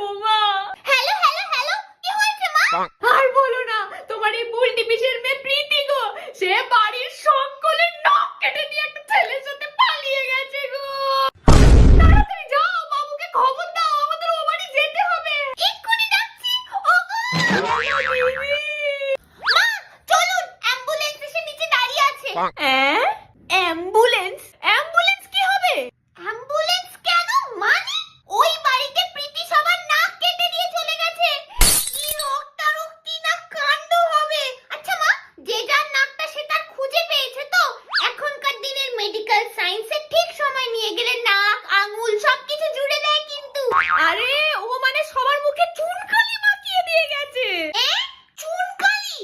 বৌমা। Hello hello hello, কি হয়েছে মা? আর বলো না, তোমার এই বুলটি পিসের মেয়ে প্রীতি গো, সে বাড়ির সকলের নাক কেটে দিয়ে একটা ছেলের সাথে পালিয়ে গেছে গো। তাড়াতাড়ি যাও, বাবুকে খবর দাও, আমাদের ও বাড়ি যেতে হবে। এক্ষুনি যাচ্ছি। ওগো মা, চলুন, অ্যাম্বুলেন্স এসে নিচে দাঁড়িয়ে আছে। অ্যাম্বুলেন্স? অ্যাম্বুলেন্স কি হবে? অ্যাম্বুলেন্স কেন? মানে ওই বাড়িতে প্রীতি সবার নাক কেটে দিয়ে চলে গেছে। কি রক্তারক্তি না কাণ্ড হবে। আচ্ছা মা, যে যার নাকটা সে তার খুঁজে পেয়েছে তো? এখনকার দিনের মেডিকেল সায়েন্সে ঠিক সময় নিয়ে গেলে নাক, আঙুল সবকিছু জুড়ে দেয় কিন্তু। আরে ও মানে সবার মুখে চুনকালি মাখিয়ে দিয়ে গেছে। চুনকালি?